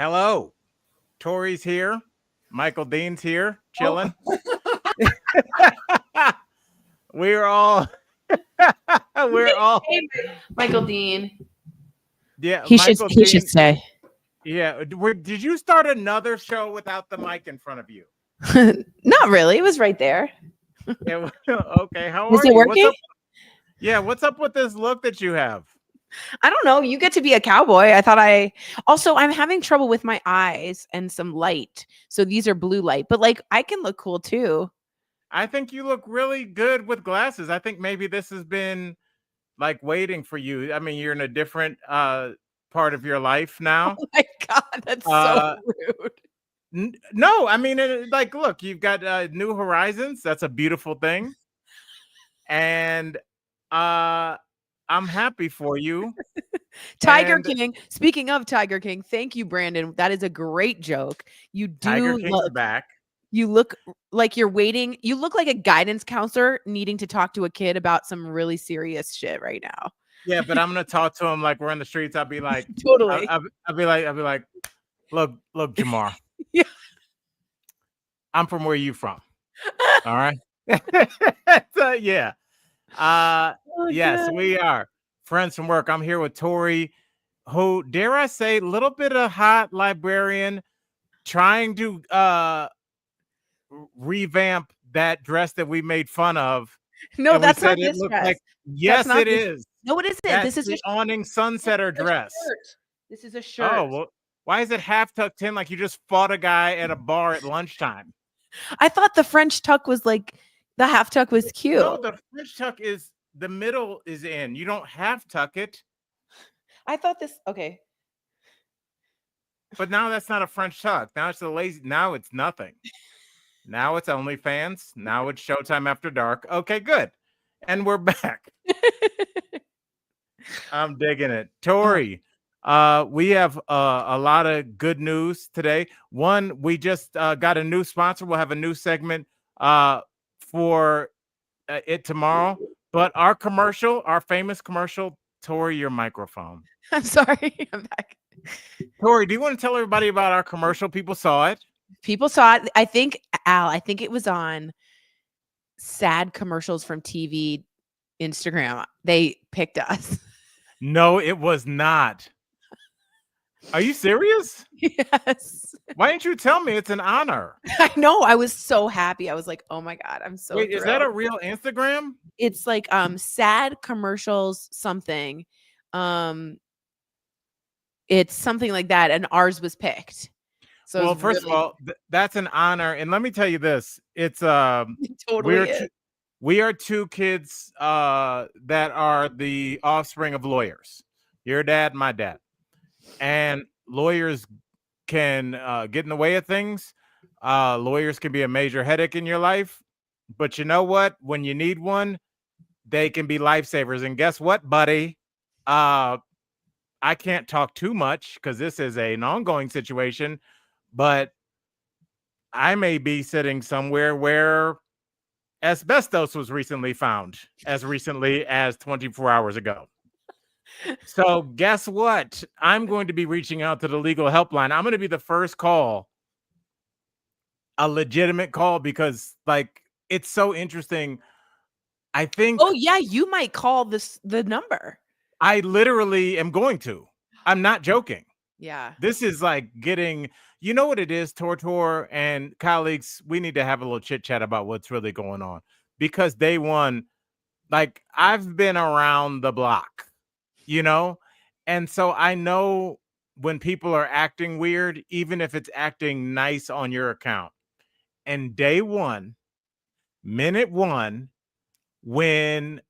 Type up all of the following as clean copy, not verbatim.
Hello, Tori's here. Michael Dean's here, chilling. We're all, we're all, Michael Dean. yeah. He Michael should Dean. say. Yeah. Did you start another show without the mic in front of you? Not really. It was right there. Yeah. Okay. How Is are it you? What's working? up? Yeah. What's up with this look that you have? I don't know. You get to be a cowboy. I'm having trouble with my eyes and some light. So these are blue light, but like I can look cool too. I think you look really good with glasses. I think maybe this has been like waiting for you. I mean, you're in a different part of your life now. Oh my God, that's so rude. No, I mean, like, look, you've got new horizons. That's a beautiful thing, and I'm happy for you. Tiger And King. Speaking of Tiger King, thank you, Brandon. That is a great joke. You Tiger do King's back. You look like you're waiting. You look like a guidance counselor needing to talk to a kid about some really serious shit right now. Yeah, but I'm gonna talk to him like we're in the streets. I'll be like, Totally. I'll be like, look, Jamar. Yeah. I'm from where you from. All right. So yeah. Yes, God. we are friends from work. I'm here with Tori, who, dare I say, a little bit of hot librarian, trying to revamp that dress that we made fun of. No, and that's we said not it this looked dress. like, yes, not it this- is. No, it isn't. That's This is the a awning sunsetter dress. This is a shirt. Oh, well, why is it half tucked in like you just fought a guy at a bar at lunchtime? I thought the French tuck was like the half tuck was cute. No, the French tuck is the middle is in. You don't half tuck it. I thought this. Okay. But now that's not a French tuck. Now it's a lazy. Now it's nothing. Now it's OnlyFans. Now it's Showtime After Dark. Okay, good. And we're back. I'm digging it. Tori, we have a lot of good news today. One, we just got a new sponsor. We'll have a new segment for it tomorrow. But our commercial, our famous commercial, Tori, your microphone. I'm sorry. I'm back. Tori, do you want to tell everybody about our commercial? People saw it. People saw it. I think, Al, I think it was on sad commercials from TV, Instagram. They picked us. No, it was not. Are you serious? Yes. Why didn't you tell me? It's an honor. I know. I was so happy. I was like, oh my God, I'm so Wait, thrilled. is that a real Instagram? It's like sad commercials something. It's something like that, and ours was picked. So well, first of all, that's an honor. And let me tell you this. It's totally we are two kids that are the offspring of lawyers. Your dad, my dad. And lawyers can get in the way of things. Lawyers can be a major headache in your life. But you know what? When you need one, they can be lifesavers. And guess what, buddy? I can't talk too much because this is an ongoing situation. But I may be sitting somewhere where asbestos was recently found, as recently as 24 hours ago. So guess what? I'm going to be reaching out to the legal helpline. I'm going to be the first call, a legitimate call, because like it's so interesting. I think. Oh yeah, you might call the number. I literally am going to. I'm not joking. Yeah. This is like getting, you know what it is, Tortor and colleagues, we need to have a little chit chat about what's really going on. Because day one, like I've been around the block, you know? And so I know when people are acting weird, even if it's acting nice on your account. And day one, minute one, when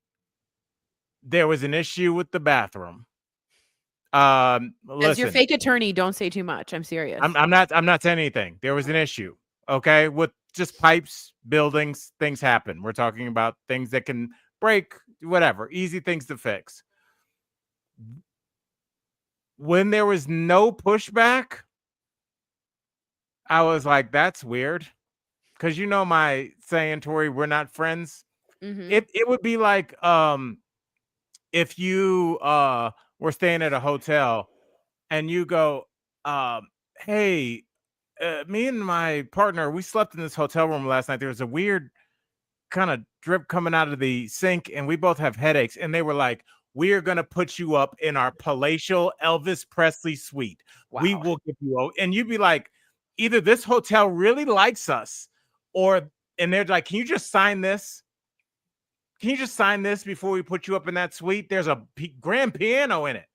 there was an issue with the bathroom. As your fake attorney, don't say too much. I'm serious. I'm not saying anything. There was an issue, okay, with just pipes, buildings, things happen. We're talking about things that can break, whatever, easy things to fix. When there was no pushback, I was like, that's weird. Because you know my saying, Tori, we're not friends. Mm-hmm. It would be like if you were staying at a hotel and you go, hey, me and my partner, we slept in this hotel room last night. There was a weird kind of drip coming out of the sink, and we both have headaches. And they were like, we are going to put you up in our palatial Elvis Presley suite. We Wow. will give you, and you'd be like, either this hotel really likes us, or, and they're like, can you just sign this? Can you just sign this before we put you up in that suite? There's a grand piano in it.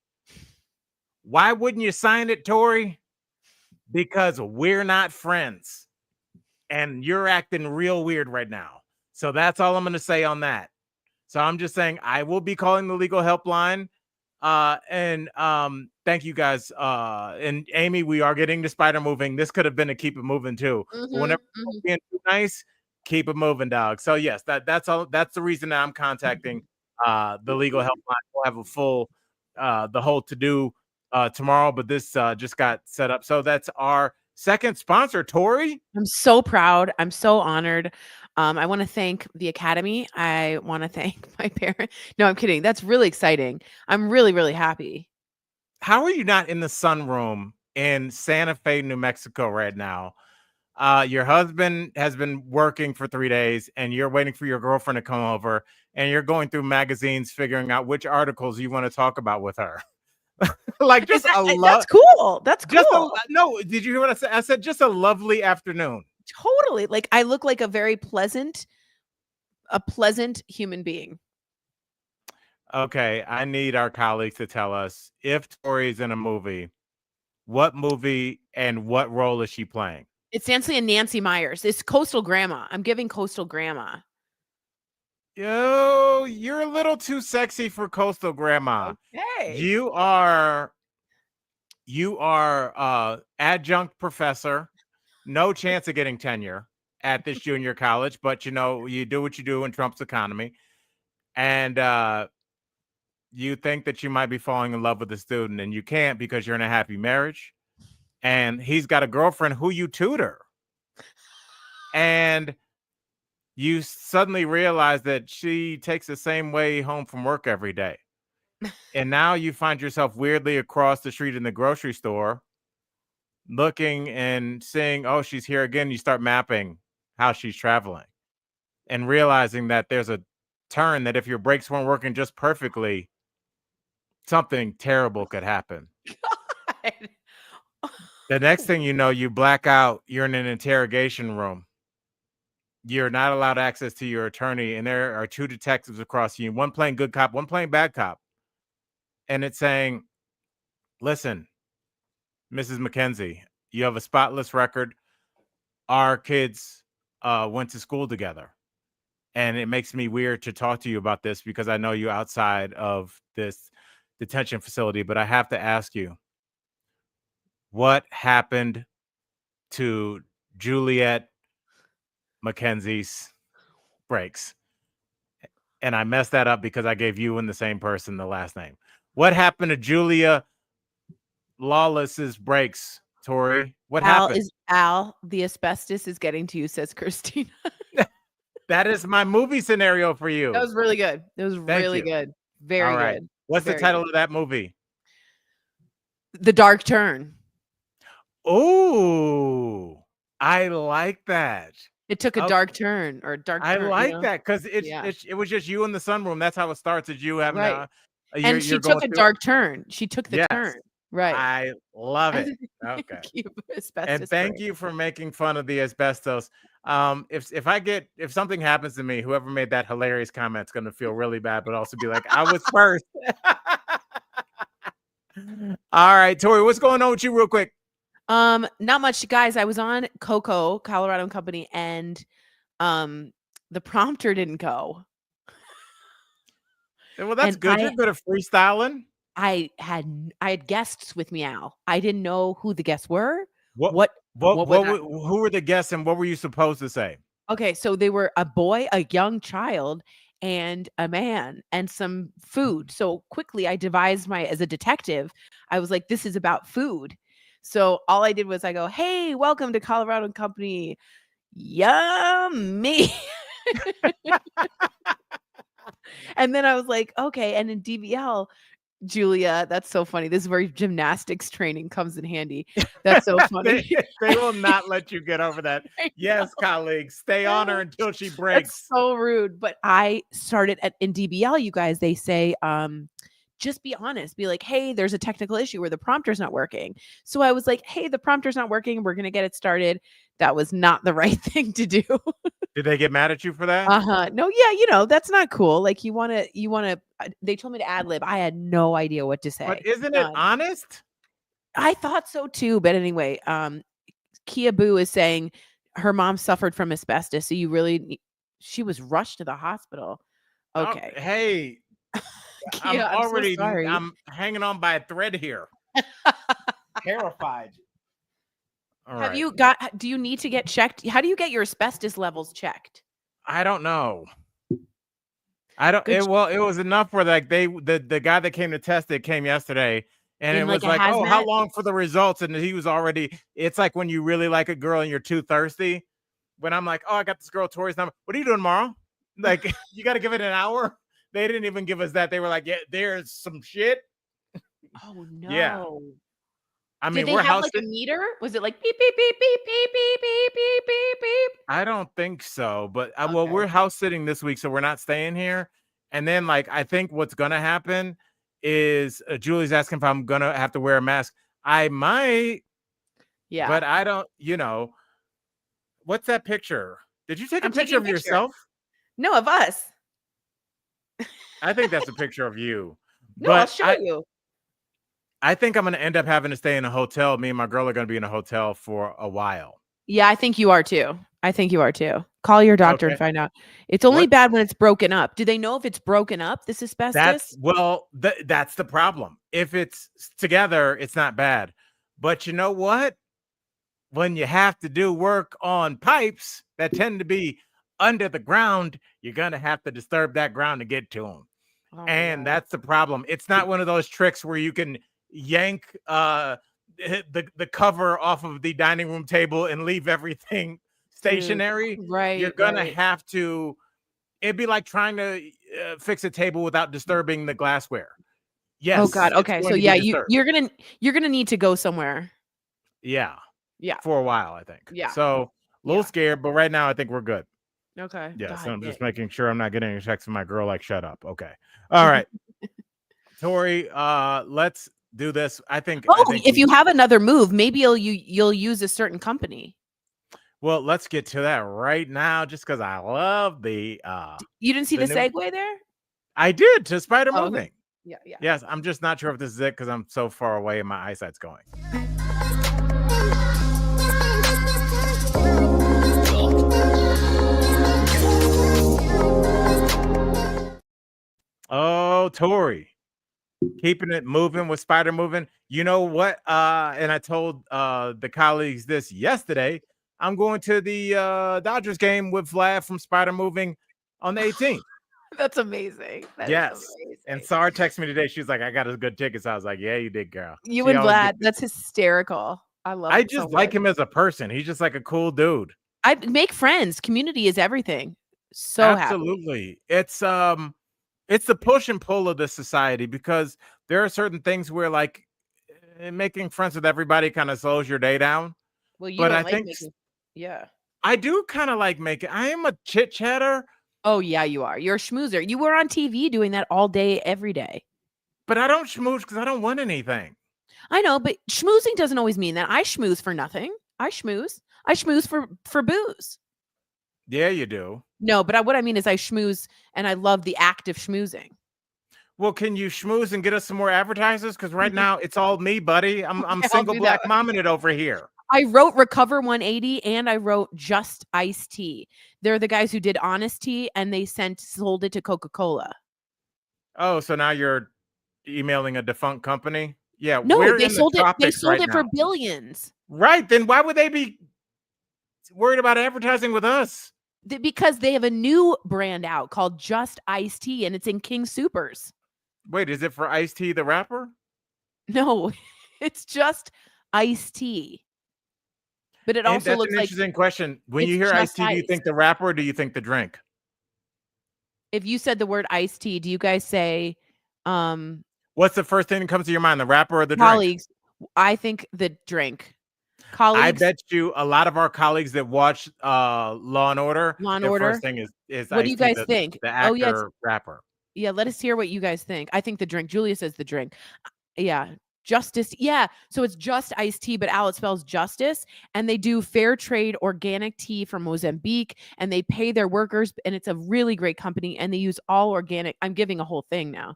Why wouldn't you sign it, Tori? Because we're not friends and you're acting real weird right now. So that's all I'm going to say on that. So I'm just saying I will be calling the legal helpline. And thank you guys. And Amy, we are getting the spider moving. This could have been a keep it moving too. But whenever you're being too nice, keep it moving, dog. So yes, that's all. That's the reason that I'm contacting the legal helpline. We'll have a full the whole to do tomorrow, but this just got set up. So that's our second sponsor, Tori. I'm so proud. I'm so honored. I want to thank the Academy. I want to thank my parents. No, I'm kidding. That's really exciting. I'm really, really happy. How are you not in the sunroom in Santa Fe, New Mexico right now? Your husband has been working for 3 days and you're waiting for your girlfriend to come over and you're going through magazines figuring out which articles you want to talk about with her. Like just That's cool. That's just cool. no, did you hear what I said? I said just a lovely afternoon. Totally. Like I look like a very pleasant human being. Okay, I need our colleagues to tell us if Tori's in a movie, what movie and what role is she playing? It's Nancy and Nancy Myers. It's Coastal Grandma. I'm giving Coastal Grandma. Yo, you're a little too sexy for Coastal Grandma. Okay. You are adjunct professor, no chance of getting tenure at this junior college, but you know, you do what you do in Trump's economy. And you think that you might be falling in love with a student and you can't because you're in a happy marriage. And he's got a girlfriend who you tutor. And you suddenly realize that she takes the same way home from work every day. And now you find yourself weirdly across the street in the grocery store looking and seeing, oh, she's here again. You start mapping how she's traveling and realizing that there's a turn that if your brakes weren't working just perfectly, something terrible could happen. God. The next thing you know, you black out. You're in an interrogation room. You're not allowed access to your attorney, and there are two detectives across you, one playing good cop, one playing bad cop. And it's saying, listen, Mrs. McKenzie, you have a spotless record. Our kids went to school together. And it makes me weird to talk to you about this because I know you outside of this detention facility, but I have to ask you, what happened to Juliet McKenzie's brakes? And I messed that up because I gave you and the same person the last name. What happened to Julia Lawless's brakes, Tori? What happened? The asbestos is getting to you, says Christina. That is my movie scenario for you. That was really good. It was really you. good. Very All right. good. What's Very the title good. of that movie? The Dark Turn. Oh, I like that. It took a dark turn or dark I turn. like that because Yeah. it was just you in the sunroom. That's how it starts. Is you having Right. you're And she took a dark turn. She took the turn. Right. I love it. Okay. And thank you for making fun of the asbestos. If something happens to me, whoever made that hilarious comment is going to feel really bad, but also be like, I was first. All right, Tori, what's going on with you real quick? Not much, guys. I was on Coco, Colorado Company, and the prompter didn't go. Well, that's good. You're good at freestyling. I had guests with me, Al. I didn't know who the guests were. Who were the guests and what were you supposed to say? Okay, so they were a boy, a young child, and a man, and some food. So quickly I devised as a detective, I was like, this is about food. So all I did was I go, hey, welcome to Colorado Company. Yummy. And then I was like, okay. And in DVL, Julia, that's so funny. This is where gymnastics training comes in handy. That's so they, funny. they will not let you get over that. I Yes, know. colleagues, stay on her until she That's breaks. so rude. But I started in DBL, you guys, they say, just be honest. Be like, hey, there's a technical issue where the prompter's not working. So I was like, hey, the prompter's not working. We're gonna get it started. That was not the right thing to do. Did they get mad at you for that? Uh-huh. No, yeah, that's not cool. Like you wanna they told me to ad lib. I had no idea what to But say. isn't it None. honest? I thought so too. But anyway, Kia Boo is saying her mom suffered from asbestos. So she was rushed to the hospital. Oh, Okay. hey, Kia, I'm so sorry. I'm hanging on by a thread here. Terrified. All right. Do you need to get checked? How do you get your asbestos levels checked? I don't know. I don't. Good. It was enough where like the guy that came to test it came yesterday, and In it like was a like, oh, how hazmat? long for the results? And he was already. It's like when you really like a girl and you're too thirsty. When I'm like, oh, I got this girl Tori's number. What are you doing tomorrow? Like, you got to give it an hour. They didn't even give us that. They were like, yeah, there's some shit. Oh Yeah. no. I Did mean, they we're have house like a sitting. meter? Was it like beep beep beep beep beep beep beep beep beep beep? I don't think so, but well, Okay. we're house sitting this week, so we're not staying here. And then, like, I think what's gonna happen is Julie's asking if I'm gonna have to wear a mask. I might, Yeah. but I don't. What's that picture? Did you take a I'm picture taking a of picture. yourself? No, of us. I think that's a picture of you. No, I'll But show you. I think I'm gonna end up having to stay in a hotel. Me and my girl are gonna be in a hotel for a while. Yeah, I think you are too. Call your doctor and Okay. find out. It's only What? bad when it's broken up. Do they know if it's broken up, this asbestos? That's the problem. If it's together, it's not bad. But you know what? When you have to do work on pipes that tend to be under the ground, you're gonna have to disturb that ground to get to them. Oh, And no. that's the problem. It's not one of those tricks where you can yank the cover off of the dining room table and leave everything Dude. stationary. You're Right, gonna right. have to. It'd be like trying to fix a table without disturbing the glassware. Oh Yes, God. it's Okay. So going to be yeah, disturbed. you're gonna need to go somewhere. Yeah, Yeah. for a while, I think. Yeah. So a little Yeah. scared, but right now I think we're good. Okay. Yeah, so God. I'm just making sure I'm not getting a text from my girl like, shut up. Okay. All right. Tori, let's do this. I think If you have another move, maybe you'll use a certain company. Well, let's get to that right now, just because I love the You didn't see the new. segue there? I did to Spider Oh, Moving. yeah, yeah. Yes, I'm just not sure if this is it because I'm so far away and my eyesight's going. Oh, Tori, keeping it moving with Spider Moving. You know what? And I told the colleagues this yesterday. I'm going to the Dodgers game with Vlad from Spider Moving on the 18th. That's amazing. That is Yes. amazing. And Sarah texted me today. She was like, I got a good ticket. So I was like, yeah, you did, girl. You She and always Vlad, gets it. that's hysterical. I love I it so just like much. him as a person. He's just like a cool dude. I make friends. Community is everything. So happy. Absolutely. It's the push and pull of the society because there are certain things where like making friends with everybody kind of slows your day down. Well, you But don't I like think making. Yeah. I do kind of like making. I am a chit chatter, Oh yeah, you are. You're a schmoozer. You were on TV doing that all day, every day. but I don't schmooze because I don't want anything. I know, but schmoozing doesn't always mean that. I schmooze for nothing. I schmooze. I schmooze for booze. Yeah, you do. No, but what I mean is I schmooze and I love the act of schmoozing. Well, can you schmooze and get us some more advertisers? Because right now it's all me, buddy. I'm Okay, I'll single do black that. momming it over here. I wrote Recover 180 and I wrote Just Iced Tea. They're the guys who did Honest Tea and they sold it to Coca-Cola. Oh, so now you're emailing a defunct company? Yeah, No, we're they in the sold it. They tropics sold right it for now. billions. Right, then why would they be worried about advertising with us? Because they have a new brand out called Just Iced Tea and it's in King Supers. Wait, is it for Ice-T the rapper? No, it's just iced tea. But it And also that's looks an like interesting question. When it's you hear just Ice-T, do you ice. think the rapper or do you think the drink? If you said the word iced tea, do you guys say What's the first thing that comes to your mind, the rapper or the drink? Colleagues. I think the drink. I Colleagues, bet you a lot of our colleagues that watch Law and Order, Law and their first Order. thing is What do you Ice-T, guys the think? Oh, yes. actor rapper. Yeah, let us hear what you guys think. I think the drink. Julia says the drink. Yeah. Justice. Yeah. So it's just iced tea, but Al, it spells justice. And they do fair trade organic tea from Mozambique and they pay their workers. And it's a really great company. And they use all organic. I'm giving a whole thing now.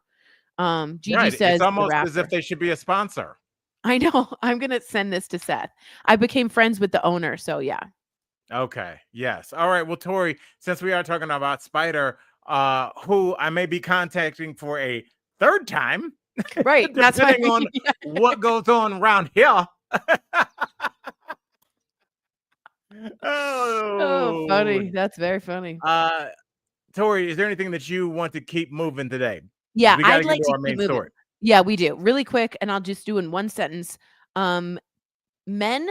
Gigi Right. It's says the almost as if rapper. they should be a sponsor. I know. I'm going to send this to Seth. I became friends with the owner. So yeah. Okay. Yes. All right. Well, Tori, since we are talking about Spider, who I may be contacting for a third time, Right. That's why. depending on what goes on around here. Oh, Oh, funny. That's very funny. Tori, is there anything that you want to keep moving today? Yeah, We got to I'd get like to to our keep main moving. story. Yeah, we do. Really quick, and I'll just do in one sentence. Men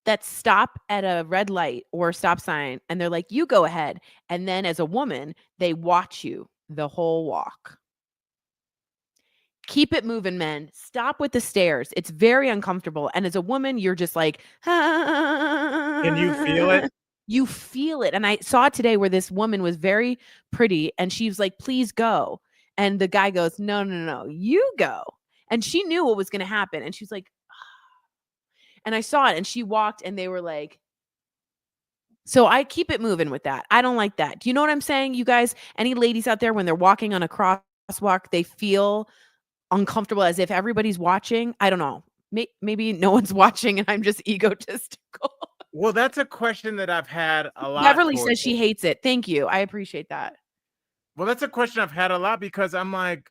that stop at a red light or stop sign and they're like, you go ahead. And then as a woman, they watch you the whole walk. Keep it moving, men. Stop with the stares. It's very uncomfortable. And as a woman, you're just like, Can you feel it? you feel it. And I saw it today where this woman was very pretty and she was like, please go. And the guy goes, no, no, no, you go. And she knew what was going to happen. And she was like, and I saw it and she walked and they were like, so I keep it moving with that. I don't like that. Do you know what I'm saying? You guys, any ladies out there, when they're walking on a crosswalk, they feel uncomfortable as if everybody's watching. I don't know. Maybe no one's watching and I'm just egotistical. Well, that's a question that I've had a lot. Beverly says she hates it. Thank you. I appreciate that. Well, that's a question I've had a lot because I'm like,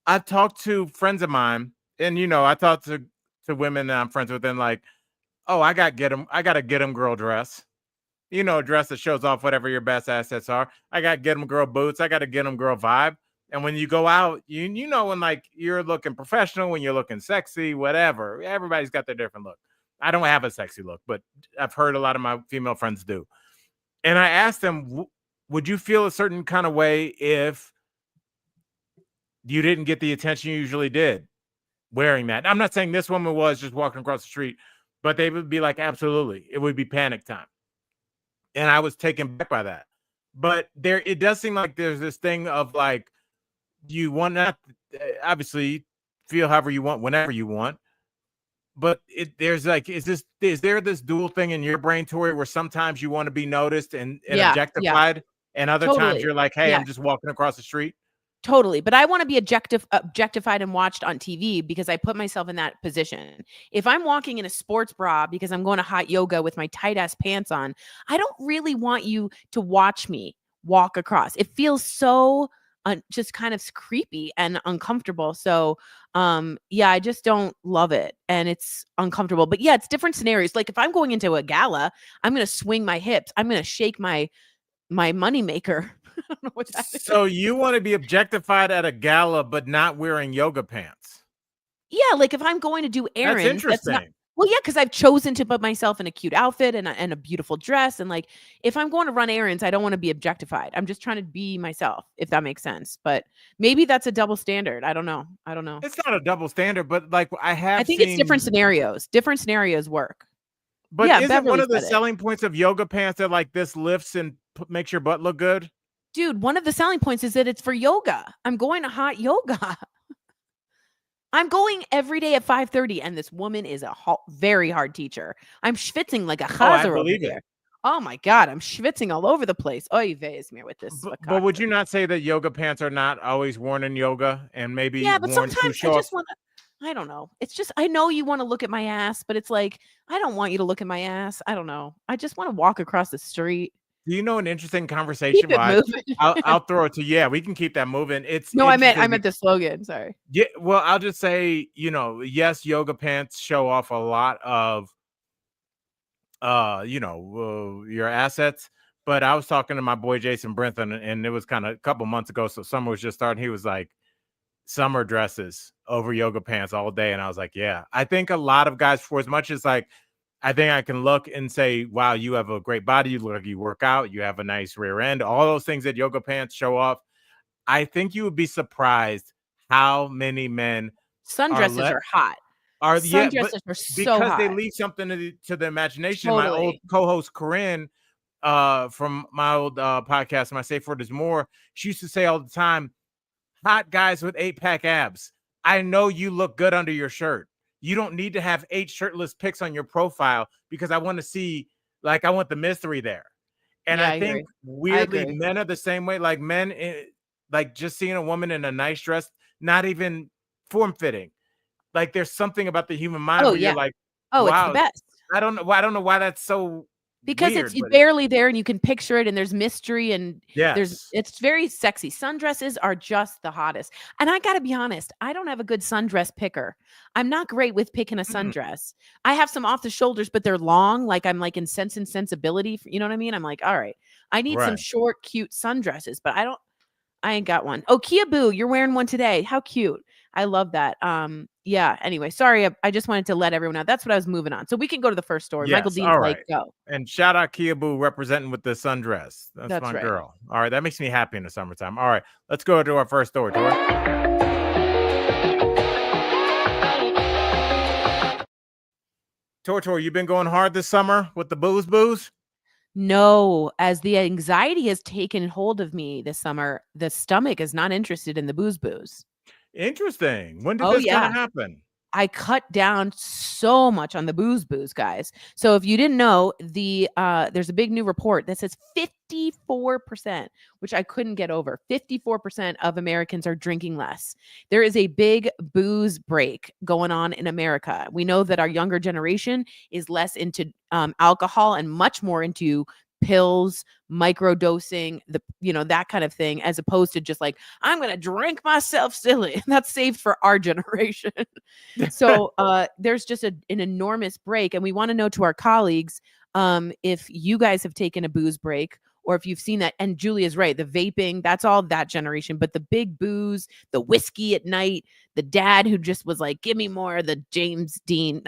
I've talked to friends of mine, and I talk to women that I'm friends with, and like, oh, I got to get them girl dress. A dress that shows off whatever your best assets are. I got to get them girl boots. I got to get them girl vibe. And when you go out, you know when like you're looking professional, when you're looking sexy, whatever. Everybody's got their different look. I don't have a sexy look, but I've heard a lot of my female friends do. And I asked them, would you feel a certain kind of way if you didn't get the attention you usually did wearing that? I'm not saying this woman was just walking across the street, but they would be like, absolutely. It would be panic time. And I was taken back by that. But it does seem like there's this thing of like, you want not obviously feel however you want, whenever you want. But there's like, is there this dual thing in your brain, Tori, where sometimes you want to be noticed and objectified, and other times you're like, hey, I'm just walking across the street? Totally. But I want to be objectified and watched on TV because I put myself in that position. If I'm walking in a sports bra because I'm going to hot yoga with my tight ass pants on, I don't really want you to watch me walk across. It feels so just kind of creepy and uncomfortable. So, yeah, I just don't love it. And it's uncomfortable. But yeah, it's different scenarios. Like if I'm going into a gala, I'm going to swing my hips. I'm going to shake my moneymaker. I don't know what that is. So you want to be objectified at a gala, but not wearing yoga pants? Yeah, like if I'm going to do errands, that's interesting. Well, yeah, because I've chosen to put myself in a cute outfit and a beautiful dress, and like if I'm going to run errands, I don't want to be objectified. I'm just trying to be myself, if that makes sense. But maybe that's a double standard. I don't know. It's not a double standard, but like I think it's different scenarios. Different scenarios work. But yeah, isn't one of the selling points of yoga pants that like this lifts and makes your butt look good? Dude, one of the selling points is that it's for yoga. I'm going to hot yoga. I'm going every day at 5:30, and this woman is a very hard teacher. I'm schwitzing like a chazer over there. Oh my God, I'm schwitzing all over the place. Oy vey is me with this. But would you not say that yoga pants are not always worn in yoga and maybe but sometimes I just want to, I don't know. It's just, I know you want to look at my ass, but it's like, I don't want you to look at my ass. I don't know. I just want to walk across the street. Do you know an interesting conversation? I'll throw it to you. Yeah, we can keep that moving. I meant the slogan. Sorry. Yeah, well, I'll just say, yes, yoga pants show off a lot of your assets. But I was talking to my boy Jason Brenton, and it was kind of a couple months ago. So summer was just starting. He was like, summer dresses over yoga pants all day. And I was like, yeah, I think a lot of guys, for as much as like, I think I can look and say, wow, you have a great body. You look like you work out. You have a nice rear end. All those things that yoga pants show off. I think you would be surprised how many men Sundresses are hot. but Sundresses are so because they hot. leave something to the imagination. My old Totally. co-host Corinne, from my old podcast, My Safe Word Is More, she used to say all the time, hot guys with 8-pack abs. I know you look good under your shirt. You don't need to have 8 shirtless pics on your profile because I want to see, like, I want the mystery there. And Yeah, I I think agree. weirdly, men are the same way. Like men, like just seeing a woman in a nice dress, not even form fitting. Like there's something about the human mind Oh, where you're yeah. like, Oh, it's the wow, best. I don't know. I don't know why that's so Because it's weird, but barely there and you can picture it and there's mystery and yes. it's very sexy. Sundresses are just the hottest. And I gotta be honest, I don't have a good sundress picker. I'm not great with picking a sundress. I have some off the shoulders, but they're long. Like I'm like in Sense and Sensibility. You know what I mean? I'm like, all right, I need some Right. short, cute sundresses, but I ain't got one. Oh, Kia Boo, you're wearing one today. How cute. I love that. Yeah, anyway, sorry. I just wanted to let everyone know. That's what I was moving on. So we can go to the first story. Michael Yes. Dean's All like, right. go. And shout out Kia Boo representing with the sundress. That's That's my right. girl. All right. That makes me happy in the summertime. All right. Let's go to our first story, Tori. Tori, you've been going hard this summer with the booze? No, as the anxiety has taken hold of me this summer, the stomach is not interested in the booze. Interesting. When did Oh, this kind yeah. of happen? I cut down so much on the booze, guys. So if you didn't know, there's a big new report that says 54%, which I couldn't get over. 54% of Americans are drinking less. There is a big booze break going on in America. We know that our younger generation is less into alcohol and much more into pills, microdosing, that kind of thing, as opposed to just like, I'm going to drink myself silly. That's saved for our generation. So there's just an enormous break. And we want to know to our colleagues if you guys have taken a booze break or if you've seen that. And Julia's right. The vaping, that's all that generation. But the big booze, the whiskey at night, the dad who just was like, give me more, the Jim Beam.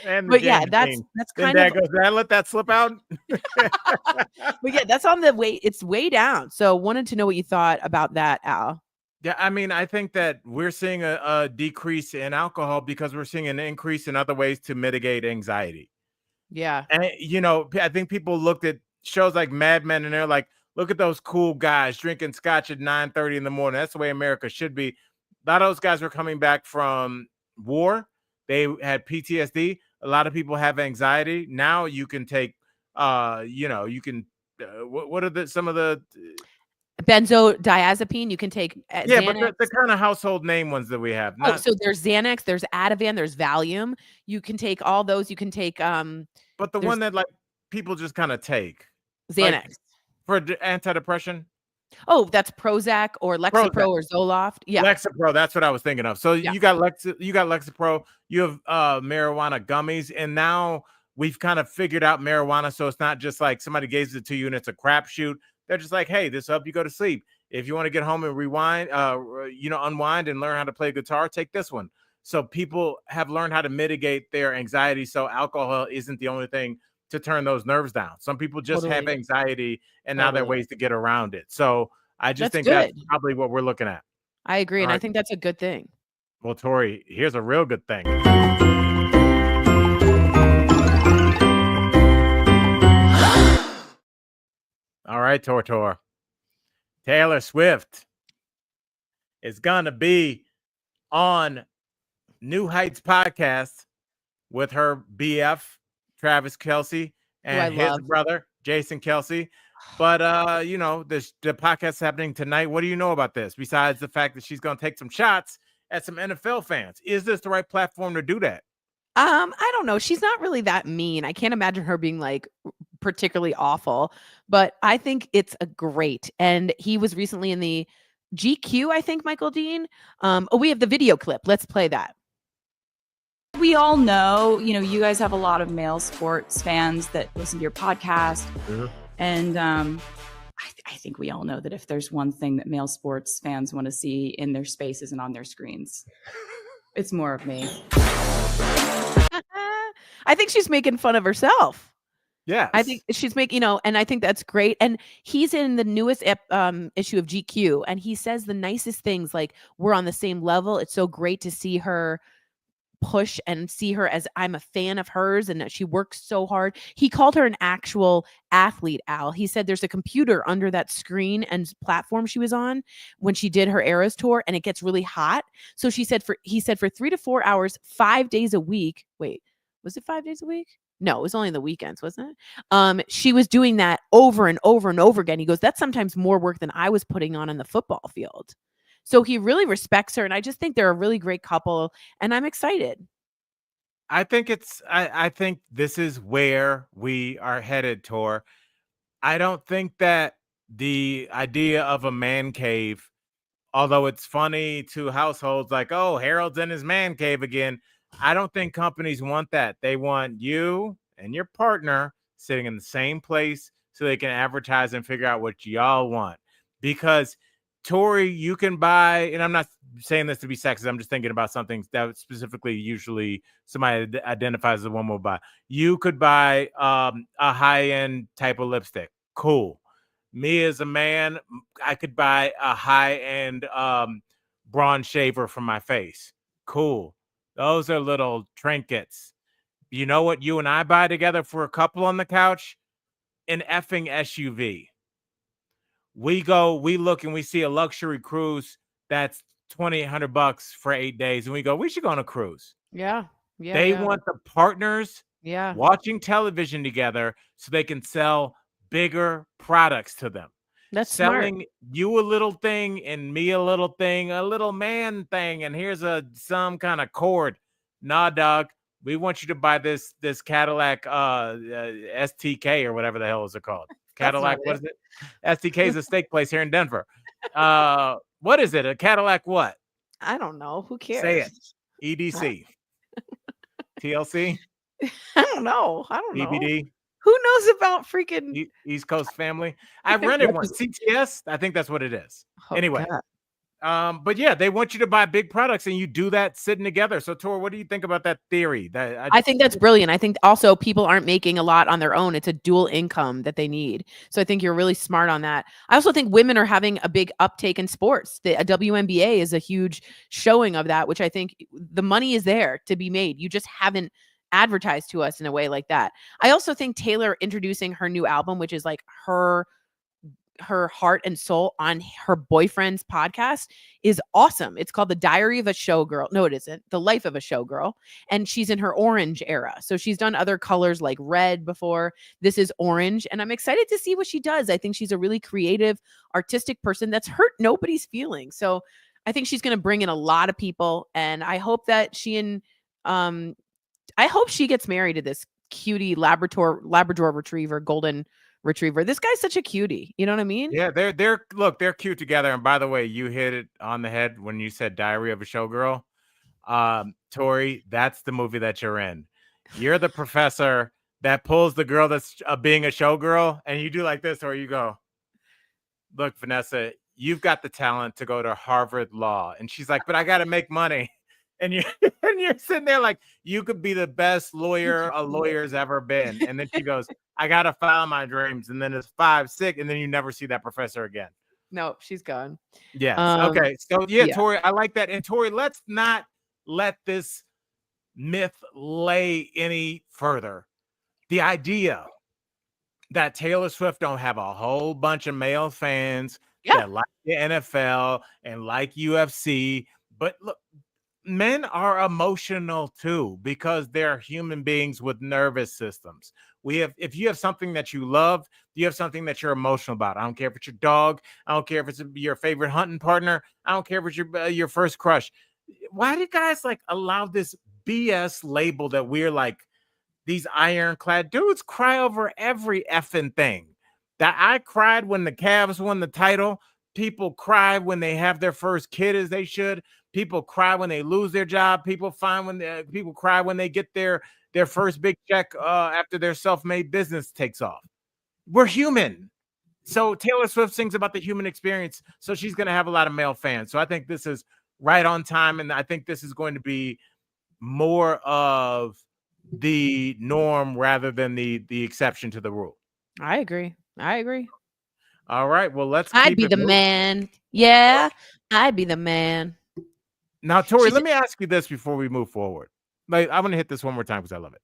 And But yeah, that's then kind of. Dad goes, Did I let that slip out? But yeah, that's on the way. It's way down. So wanted to know what you thought about that, Al. Yeah, I mean, I think that we're seeing a decrease in alcohol because we're seeing an increase in other ways to mitigate anxiety. Yeah. And, I think people looked at shows like Mad Men and they're like, look at those cool guys drinking scotch at 9:30 in the morning. That's the way America should be. A lot of those guys were coming back from war. They had PTSD. A lot of people have anxiety. Now you can take, you can, what are some of the Benzodiazepine, you can take yeah, but Xanax. the kind of household name ones that we have. Oh, so there's Xanax, there's Ativan, there's Valium. You can take all those. You can take but the one that like people just kind of take Xanax. like, for antidepressant. Oh, that's Prozac or Lexapro or Zoloft. Yeah, Lexapro. That's what I was thinking of. So yeah. you got Lexapro. You have marijuana gummies, and now we've kind of figured out marijuana. So it's not just like somebody gives it to you and it's a crapshoot. They're just like, hey, this will help you go to sleep. If you want to get home and rewind, unwind and learn how to play guitar, take this one. So people have learned how to mitigate their anxiety. So alcohol isn't the only thing to turn those nerves down. Some people just have anxiety, and now there are ways to get around it. So I just think that's probably what we're looking at. I agree, and I think that's a good thing. Well, Tori, here's a real good thing. All right, Tor. Taylor Swift is gonna be on New Heights podcast with her BF Travis Kelce and his brother Jason Kelce. But the podcast is happening tonight. What do you know about this? Besides the fact that she's gonna take some shots at some NFL fans, is this the right platform to do that? I don't know. She's not really that mean. I can't imagine her being like particularly awful, but I think it's a great. And he was recently in the GQ, I think, Michael Dean. We have the video clip. Let's play that. We all know, you guys have a lot of male sports fans that listen to your podcast. Mm-hmm. And I think we all know that if there's one thing that male sports fans want to see in their spaces and on their screens, it's more of me. I think she's making fun of herself. Yes. I think she's making, and I think that's great. And he's in the newest issue of GQ, and he says the nicest things, like, we're on the same level. It's so great to see her push and see her as I'm a fan of hers and that she works so hard. He called her an actual athlete, Al. He said there's a computer under that screen and platform she was on when she did her Eras tour, and it gets really hot. So he said for 3 to 4 hours, 5 days a week. Wait, was it 5 days a week? No, it was only the weekends, wasn't it? She was doing that over and over and over again. He goes, that's sometimes more work than I was putting on the football field. So he really respects her, and I just think they're a really great couple, and I'm excited. I think I think this is where we are headed, Tor. I don't think that the idea of a man cave, although it's funny to households like, oh, Harold's in his man cave again, I don't think companies want that. They want you and your partner sitting in the same place so they can advertise and figure out what y'all want. Because Tori, you can buy, and I'm not saying this to be sexist, I'm just thinking about something that specifically usually somebody identifies as a woman will buy. You could buy a high-end type of lipstick. Cool. Me as a man, I could buy a high-end bronze shaver for my face. Cool. Those are little trinkets. You know what you and I buy together for a couple on the couch? An effing SUV. We look and we see a luxury cruise that's $2,800 for 8 days, and we go, we should go on a cruise. Yeah. They want the partners watching television together so they can sell bigger products to them. That's selling smart. You a little thing and me a little thing, a little man thing, and here's some kind of cord. Nah, dog. We want you to buy this Cadillac STK or whatever the hell is it called? Cadillac, what is it? STK is a steak place here in Denver. What is it? A Cadillac what? I don't know. Who cares? Say it. EDC. TLC? I don't know. BBD? Who knows about freaking East Coast Family? I rented one. CTS? I think that's what it is. Anyway. God. But yeah, they want you to buy big products, and you do that sitting together. So, Tor, what do you think about that theory? I think that's brilliant. I think also people aren't making a lot on their own. It's a dual income that they need. So I think you're really smart on that. I also think women are having a big uptake in sports. The WNBA is a huge showing of that, which I think the money is there to be made. You just haven't advertised to us in a way like that. I also think Taylor introducing her new album, which is like her heart and soul, on her boyfriend's podcast, is awesome. It's called The Diary of a Showgirl. No, it isn't. The Life of a Showgirl. And she's in her orange era. So she's done other colors like red before. This is orange. And I'm excited to see what she does. I think she's a really creative, artistic person that's hurt nobody's feelings. So I think she's going to bring in a lot of people. And I hope that I hope she gets married to this cutie Labrador retriever, golden retriever. This guy's such a cutie. You know what I mean? Yeah, they're cute together. And by the way, you hit it on the head when you said Diary of a Showgirl. Tori, that's the movie that you're in. You're the professor that pulls the girl that's being a showgirl, and you do like this, or you go, look, Vanessa, you've got the talent to go to Harvard Law. And she's like, but I got to make money. And you're sitting there like, you could be the best lawyer a lawyer's ever been. And then she goes, I got to follow my dreams. And then it's 5, 6, and then you never see that professor again. No, she's gone. Yes. Okay. So yeah, Tori, I like that. And Tori, let's not let this myth lay any further. The idea that Taylor Swift don't have a whole bunch of male fans that like the NFL and like UFC, but look, men are emotional too, because they're human beings with nervous systems. If you have something that you love, you have something that you're emotional about. I don't care if it's your dog. I don't care if it's your favorite hunting partner. I don't care if it's your first crush. Why do guys like allow this BS label that we're like these ironclad dudes cry over every effing thing? That I cried when the Cavs won the title. People cry when they have their first kid, as they should. People cry when they lose their job. People cry when they get their first big check after their self-made business takes off. We're human. So Taylor Swift sings about the human experience. So she's going to have a lot of male fans. So I think this is right on time. And I think this is going to be more of the norm rather than the exception to the rule. I agree. All right, well, let's I'd keep be it the moving. man. Yeah, I'd be the man. Now, Tori, She's let me ask you this before we move forward. Like, I'm gonna hit this one more time because I love it.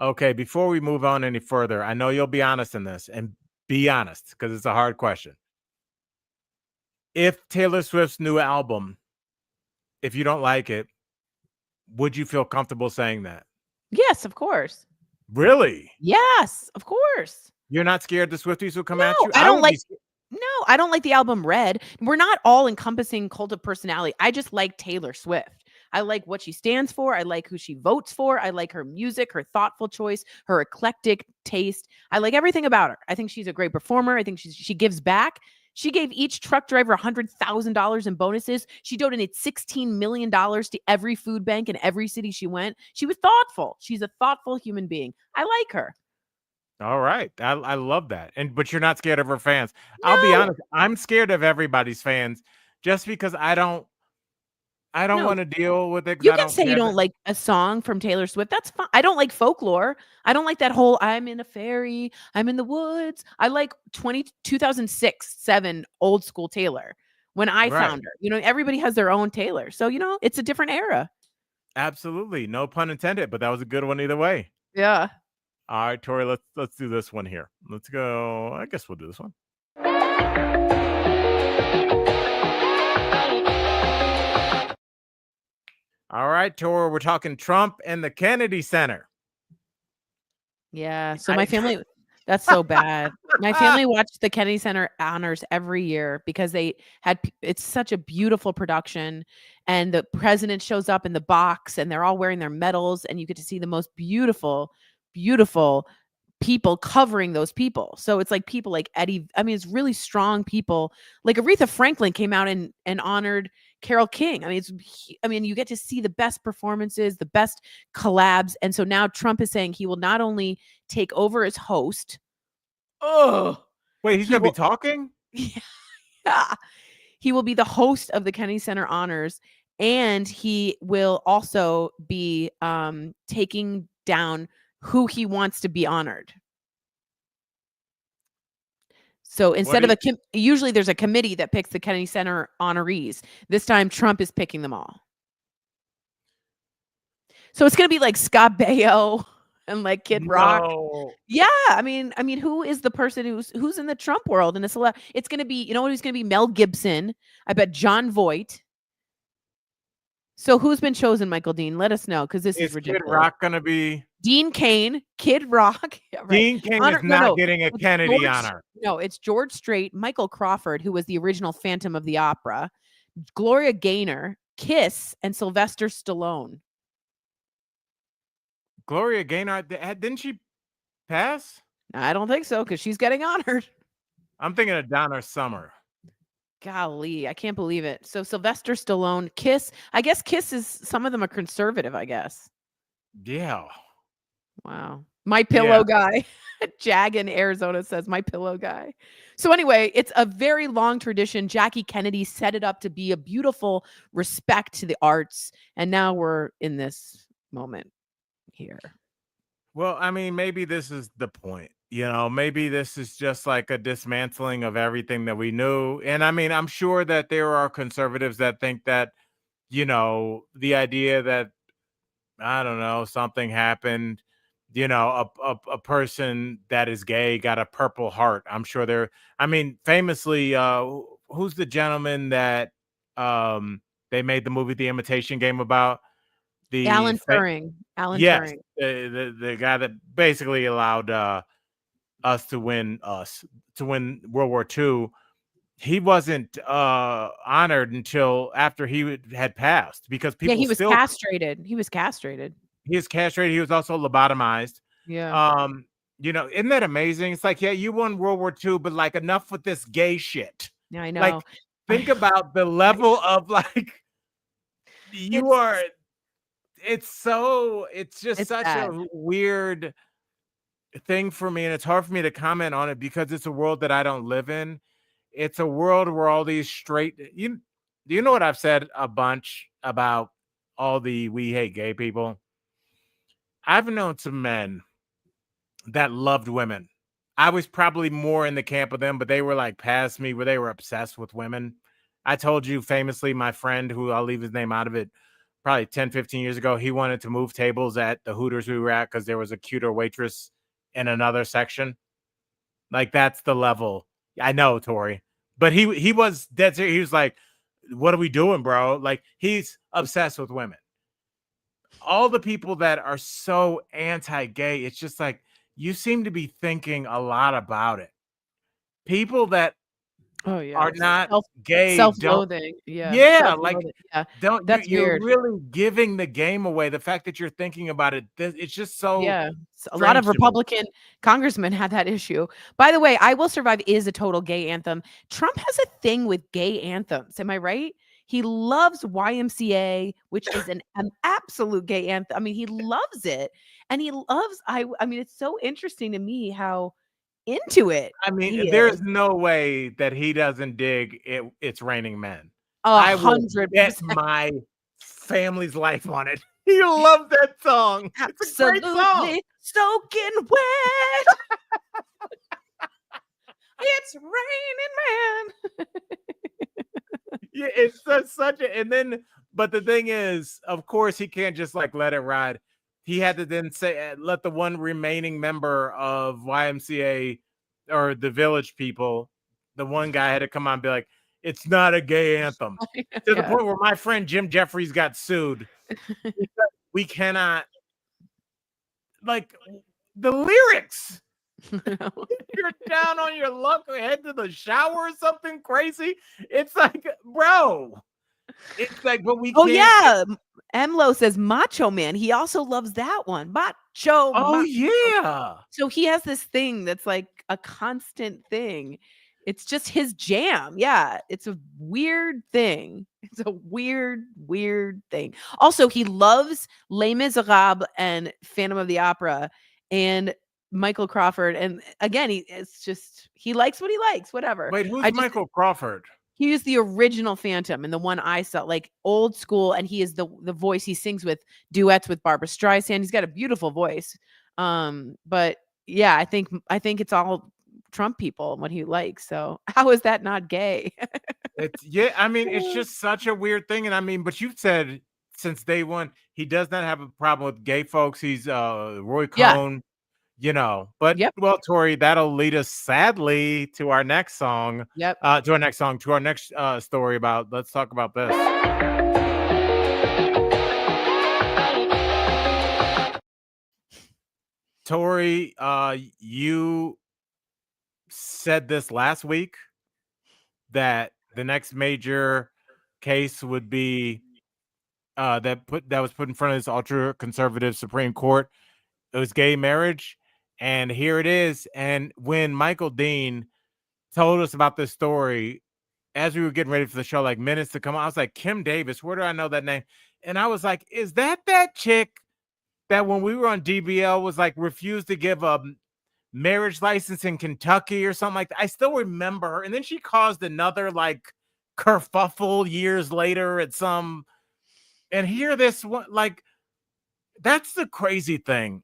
Okay, before we move on any further, I know you'll be honest in this, and be honest because it's a hard question. If Taylor Swift's new album, if you don't like it, would you feel comfortable saying that? Yes, of course. Really? Yes, of course. You're not scared the Swifties will come No, at you? I don't would like. be scared. No, I don't like the album Red. We're not all encompassing cult of personality. I just like Taylor Swift. I like what she stands for. I like who she votes for. I like her music, her thoughtful choice, her eclectic taste. I like everything about her. I think she's a great performer. I think she gives back. She gave each truck driver $100,000 in bonuses. She donated $16 million to every food bank in every city she went. She was thoughtful. She's a thoughtful human being. I like her. All right. I love that. But you're not scared of her fans. I'll be honest, I'm scared of everybody's fans just because I don't No. want to deal with it. 'Cause You I can don't say you care don't like a song from Taylor Swift. That's fine. I don't like folklore. I don't like that whole I'm in a fairy, I'm in the woods. I like 2006, 7 old school Taylor when I Right. found her. You know, everybody has their own Taylor. So, you know, it's a different era. Absolutely. No pun intended, but that was a good one either way. Yeah. All right, Tori, let's do this one here. Let's go. I guess we'll do this one. All right, Tori, we're talking Trump and the Kennedy Center. Yeah. So my family, that's so bad. My family watched the Kennedy Center honors every year because they had, it's such a beautiful production. And the president shows up in the box and they're all wearing their medals. And you get to see the most beautiful, beautiful people covering those people. So it's like people like Eddie. I mean, it's really strong people. Like Aretha Franklin came out and honored Carole King. I mean, you get to see the best performances, the best collabs. And so now Trump is saying he will not only take over as host. Oh, wait, he's going to be talking? Yeah. He will be the host of the Kennedy Center honors. And he will also be taking down who he wants to be honored. So instead of usually there's a committee that picks the Kennedy Center honorees. This time Trump is picking them all. So it's going to be like Scott Baio and like Kid Rock. Yeah, I mean, who is the person who's in the Trump world? And it's going to be, you know what? Who's going to be Mel Gibson? I bet John Voight. So who's been chosen, Michael Dean? Let us know because this is ridiculous. Kid Rock going to be Dean Cain, Kid Rock. Yeah, right. Dean Cain is not getting a Kennedy honor. No, it's George Strait, Michael Crawford, who was the original Phantom of the Opera, Gloria Gaynor, Kiss, and Sylvester Stallone. Gloria Gaynor, didn't she pass? I don't think so because she's getting honored. I'm thinking of Donna Summer. Golly, I can't believe it. So Sylvester Stallone, Kiss. I guess Kiss is, some of them are conservative, I guess. Yeah. Wow. My Pillow guy. Jag in Arizona says My Pillow guy. So anyway, it's a very long tradition. Jackie Kennedy set it up to be a beautiful respect to the arts. And now we're in this moment here. Well, I mean, maybe this is the point. You know, maybe this is just like a dismantling of everything that we knew. And I mean, I'm sure that there are conservatives that think that, you know, the idea that, I don't know, something happened, you know, a person that is gay got a Purple Heart. I'm sure famously, who's the gentleman that they made the movie The Imitation Game about? Alan Turing. Turing. The guy that basically allowed us to win World War II. He wasn't honored until after he had passed because people he was castrated. He was castrated. He was castrated. He was also lobotomized. Yeah. You know, isn't that amazing? It's like, yeah, you won World War II, but like enough with this gay shit. Yeah, I know. Like, think about the level of like it's just such sad. a weird thing for me, and it's hard for me to comment on it because it's a world that I don't live in. it's a world where all these straight you do you know what I've said a bunch about all the we hate gay people? I've known some men that loved women. I was probably more in the camp of them, but they were like past me where they were obsessed with women. I told you famously, my friend, who I'll leave his name out of it, probably 10, 15 years ago, he wanted to move tables at the Hooters we were at because there was a cuter waitress in another section. Like that's the level. I know, Tori. But he was dead serious. He was like, what are we doing, bro? Like he's obsessed with women. All the people that are so anti-gay, it's just like you seem to be thinking a lot about it. People that Oh yeah. are not Self gay don't self-loathing. Yeah. yeah, like Self-loathing. Yeah. don't That's you're weird. really giving the game away. The fact that you're thinking about it, it's just so Yeah. A lot strange of to me. Republican congressmen had that issue. By the way, I Will Survive is a total gay anthem. Trump has a thing with gay anthems. Am I right? He loves YMCA, which is an absolute gay anthem. I mean, he loves it. And he loves I mean, it's so interesting to me how into it I he mean, is. there's no way that he doesn't dig It's Raining Men. A I will bet 100%. my family's life on it. He loves that song. It's a great song. Absolutely soaking wet. It's raining, man. Yeah, it's such a and then but the thing is, of course, he can't just like let it ride. He had to then say let the one remaining member of YMCA or the Village People, the one guy had to come on and be like, it's not a gay anthem. To the Yeah. point where my friend Jim Jeffries got sued. We cannot like the lyrics. You're down on your luck or head to the shower or something crazy. It's like, bro. It's like, but we Oh can't. yeah. Emlo says Macho Man. He also loves that one. Oh yeah. So he has this thing that's like a constant thing. It's just his jam. Yeah, it's a weird thing. It's a weird thing. Also, he loves Les Miserables and Phantom of the Opera and Michael Crawford. And again, it's just he likes what he likes. Whatever. Wait, who's Michael Crawford? He is the original Phantom and the one I saw, like old school, and he is the voice. He sings with duets with Barbara Streisand. He's got a beautiful voice. But yeah, I think it's all Trump people and what he likes. So how is that not gay? It's yeah, I mean, it's just such a weird thing. And I mean, but you've said since day one, he does not have a problem with gay folks. He's Roy Yeah. Cohn, you know. But Yep. well, Tori, that'll lead us sadly to our next song. Yep. To our next story about let's talk about this. Tori, you said this last week that the next major case would be that was put in front of this ultra conservative Supreme Court. It was gay marriage, and here it is. And when Michael Dean told us about this story, as we were getting ready for the show, like minutes to come, I was like, Kim Davis, where do I know that name? And I was like, is that chick that when we were on DBL was like refused to give a marriage license in Kentucky or something like that? I still remember her. And then she caused another like kerfuffle years later at some, and here this one, like, that's the crazy thing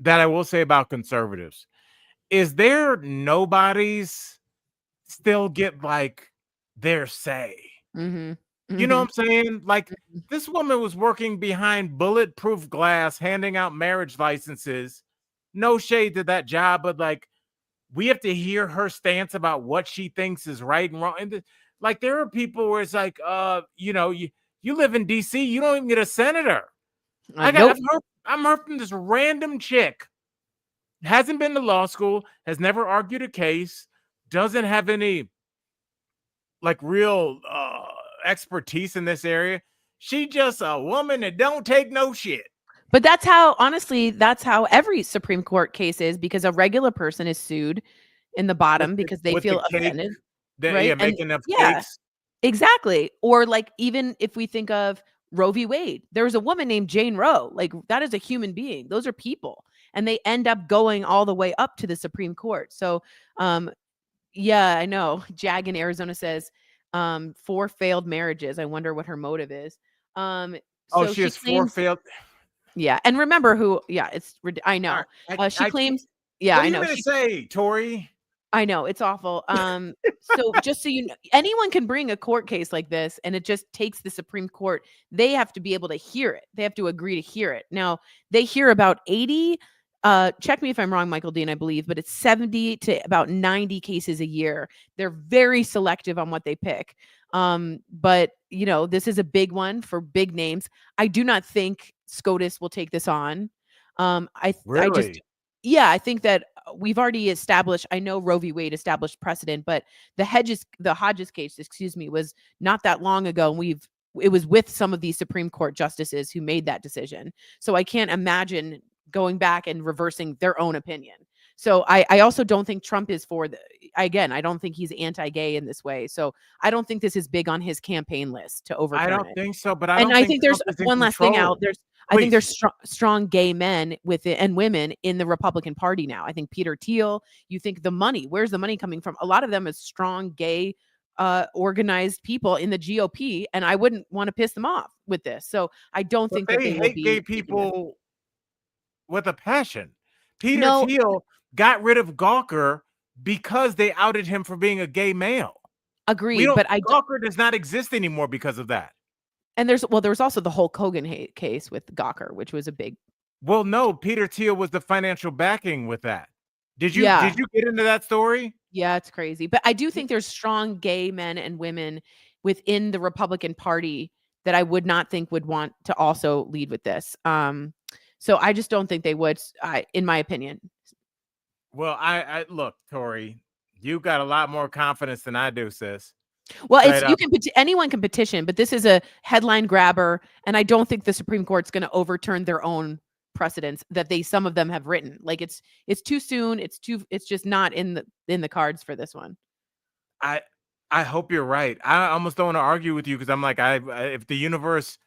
that I will say about conservatives is there nobody's still get like their say. Mm-hmm. You know what I'm saying? Like this woman was working behind bulletproof glass, handing out marriage licenses. No shade to that job, but like we have to hear her stance about what she thinks is right and wrong. And like there are people where it's like, you know, you live in DC, you don't even get a senator. Nope. I'm heard from this random chick, hasn't been to law school, has never argued a case, doesn't have any like real expertise in this area. She just a woman that don't take no shit. But that's how, honestly, that's how every Supreme Court case is, because a regular person is sued in the bottom because they feel offended. Right? Yeah, making up yeah, cakes. Exactly. Or like even if we think of Roe v. Wade, there was a woman named Jane Roe. Like that is a human being. Those are people. And they end up going all the way up to the Supreme Court. So Yeah, I know. Jag in Arizona says, 4 failed marriages. I wonder what her motive is. Oh, So she she has 4 claims, failed. yeah, and remember who, yeah, I All know. right, She can't. claims, yeah, What are I you know. gonna say, Tori? I know, it's awful. So just so you know, anyone can bring a court case like this, and it just takes the Supreme Court. They have to be able to hear it. They have to agree to hear it. Now, they hear about 80, check me if I'm wrong, Michael Dean, I believe, but it's 70 to about 90 cases a year. They're very selective on what they pick. But you know, this is a big one for big names. I do not think SCOTUS will take this on. I just, Really? yeah, I think that we've already established, I know Roe v. Wade established precedent, but the Hodges case, excuse me, was not that long ago. And it was with some of these Supreme Court justices who made that decision. So I can't imagine going back and reversing their own opinion. So I also don't think Trump is again, I don't think he's anti-gay in this way. So I don't think this is big on his campaign list to I overturn don't it. think so, but I And don't I think think there's Trump is in one last thing control. out. I think there's Please. strong gay men and women in the Republican Party now. I think Peter Thiel. You think the money? Where's the money coming from? A lot of them is strong gay, organized people in the GOP, and I wouldn't want to piss them off with this. So I don't But think that they they will hate gay be taking this. people with a passion. Peter No, Thiel got rid of Gawker because they outed him for being a gay male. We agreed, don't. but Gawker does not exist anymore because of that. and there was also the Hulk Hogan case with Gawker, which was a big. Well, no, Peter Thiel was the financial backing with that. Did you Yeah, get into that story? yeah, it's crazy. But I do think there's strong gay men and women within the Republican Party that I would not think would want to also lead with this. So I just don't think they would, in my opinion. Well, I look, Tori, you got a lot more confidence than I do, sis. Well, Straight up. anyone can petition, but this is a headline grabber, and I don't think the Supreme Court's going to overturn their own precedents that some of them have written. Like it's too soon. It's just not in the cards for this one. I hope you're right. I almost don't want to argue with you because I'm like, if the universe,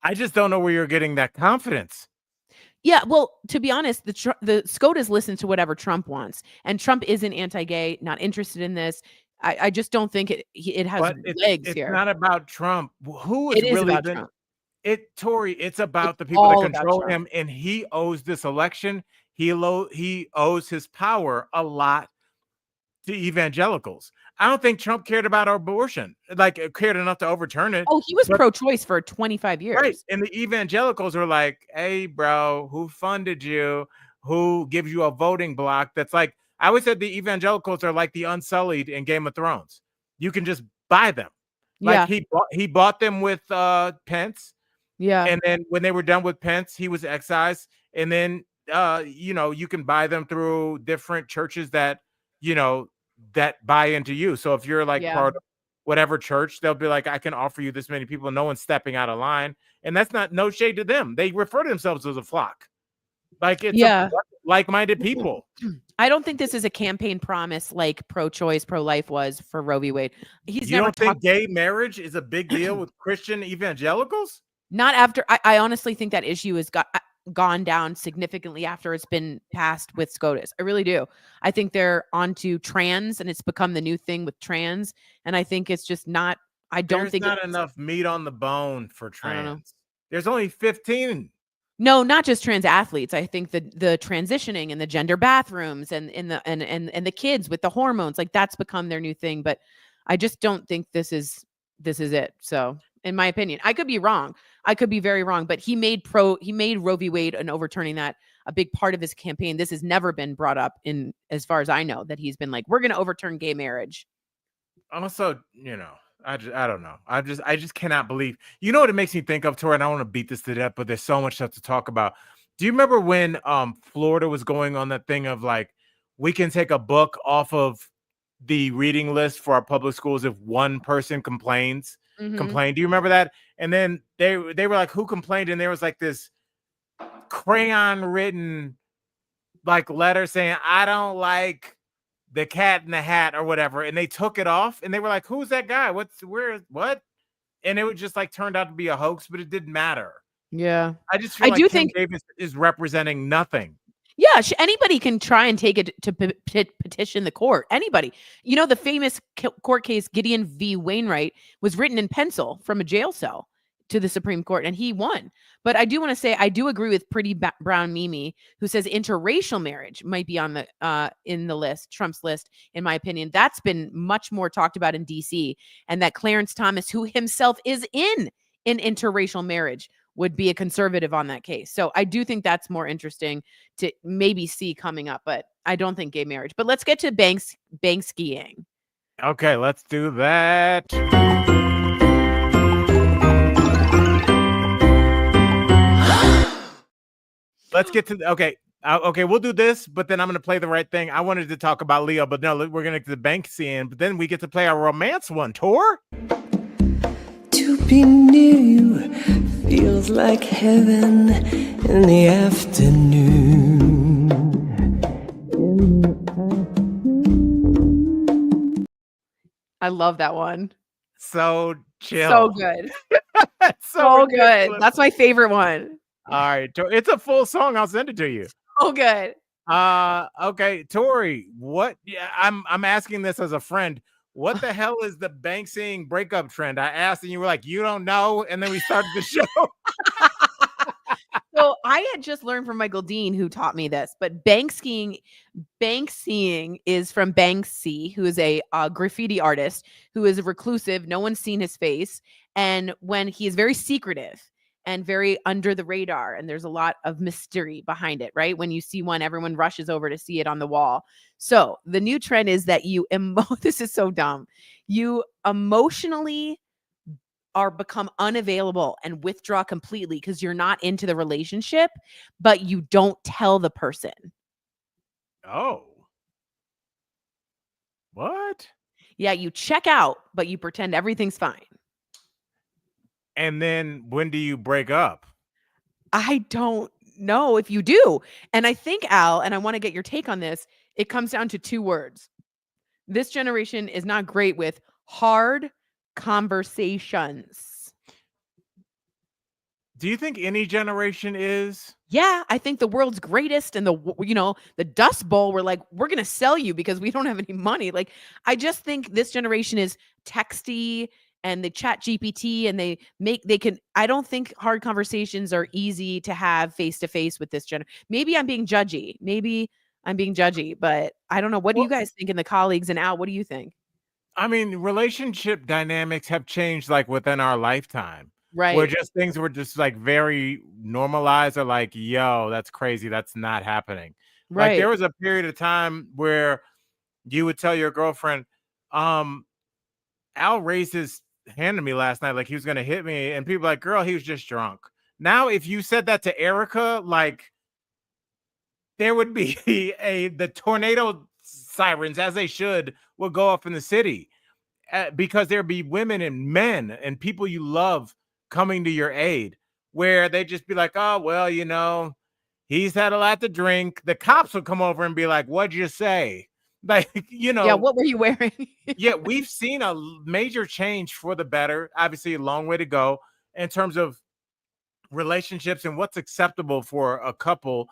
I just don't know where you're getting that confidence. Yeah, well, to be honest, the SCOTUS listen to whatever Trump wants, and Trump isn't anti-gay, not interested in this. I just don't think it has But legs it's here. not about Trump. Who has It is really about been Trump. Tori? It's about It's the people that all about control Trump. him, and he owes this election. He owes his power a lot to evangelicals. I don't think Trump cared about abortion, like cared enough to overturn it. Oh, he was But pro-choice for 25 right. years. And the evangelicals are like, hey, bro, who funded you? Who gives you a voting block? That's like, I always said the evangelicals are like the Unsullied in Game of Thrones. You can just buy them. Like Yeah, he bought them with Pence. yeah, And then when they were done with Pence, he was excised. And then you can buy them through different churches that, that buy into you. So if you're like yeah. part of whatever church, they'll be like, I can offer you this many people. No one's stepping out of line. And that's not no shade to them. They refer to themselves as a flock. Like it's Yeah. a like-minded people. I don't think this is a campaign promise like pro-choice, pro-life was for Roe v. Wade. He's You never don't think talked. gay marriage is a big deal with Christian evangelicals? Not after. I honestly think that issue has gone down significantly after it's been passed with SCOTUS. I really do. I think they're onto trans, and it's become the new thing with trans. And I think it's just not. I don't There's think not enough meat on the bone for I don't know. trans. There's only 15. No, not just trans athletes. I think the transitioning and the gender bathrooms and the kids with the hormones, like that's become their new thing. But I just don't think this is it. So, in my opinion, I could be wrong. I could be very wrong. But he made Roe v. Wade and overturning that a big part of his campaign. This has never been brought up in, as far as I know, that he's been like, we're going to overturn gay marriage. Also, I don't know. I just cannot believe. You know what it makes me think of, Tori? And I want to beat this to death, but there's so much stuff to talk about. Do you remember when Florida was going on that thing of like, we can take a book off of the reading list for our public schools if one person complained? Do you remember that? And then they were like, who complained? And there was like this crayon written like letter saying, I don't like the Cat in the Hat or whatever, and they took it off and they were like, who's that guy? What? And it would just like turned out to be a hoax, but it didn't matter. Yeah. I just feel I like do Kim think Davis is representing nothing. Yeah, anybody can try and take it to petition the court. Anybody. You know, the famous court case Gideon v. Wainwright was written in pencil from a jail cell to the Supreme Court, and he won. But I do want to say I do agree with Pretty Brown Mimi, who says interracial marriage might be on the in the list, Trump's list, in my opinion. That's been much more talked about in D.C., and that Clarence Thomas, who himself is in an interracial marriage, would be a conservative on that case. So I do think that's more interesting to maybe see coming up, but I don't think gay marriage. But let's get to Banksying. Okay, let's do that. Let's get to okay. Okay, we'll do this, but then I'm going to play the right thing. I wanted to talk about Leo, but no, we're going to get to the Banksying, but then we get to play our romance one. Tor? To be near you feels like heaven in the afternoon. I love that one. So chill. So good. so good. That's my favorite one. All right, it's a full song. I'll send it to you. Oh, good. Okay, Tori, what? Yeah, I'm asking this as a friend. What the hell is the Banksying breakup trend? I asked, and you were like, "You don't know," and then we started the show. So I had just learned from Michael Dean, who taught me this, but Banksying is from Banksy, who is a graffiti artist who is reclusive. No one's seen his face, and when he is very secretive and very under the radar, and there's a lot of mystery behind it, right? When you see one, everyone rushes over to see it on the wall. So the new trend is that this is so dumb. You emotionally become unavailable and withdraw completely because you're not into the relationship, but you don't tell the person. Oh. What? Yeah, you check out, but you pretend everything's fine. And then when do you break up? I don't know if you do. And I think, Al, and I want to get your take on this, it comes down to 2 words. This generation is not great with hard conversations. Do you think any generation is? Yeah, I think the world's greatest and the Dust Bowl, we're like, we're going to sell you because we don't have any money. Like, I just think this generation is texty and they chat GPT and I don't think hard conversations are easy to have face to face with this generation. Maybe I'm being judgy. But I don't know. What do you guys think in the colleagues, and Al, what do you think? I mean, relationship dynamics have changed like within our lifetime. Right. Where just things were just like very normalized or like, yo, that's crazy. That's not happening. Right. Like there was a period of time where you would tell your girlfriend, Al raised his hand to me last night like he was going to hit me. And people are like, girl, he was just drunk. Now, if you said that to Erica, like there would be the tornado sirens, as they should, will go off in the city because there'd be women and men and people you love coming to your aid, where they just be like, oh, well, he's had a lot to drink. The cops will come over and be like, what'd you say? Like, Yeah, what were you wearing? Yeah, we've seen a major change for the better. Obviously, a long way to go in terms of relationships and what's acceptable for a couple,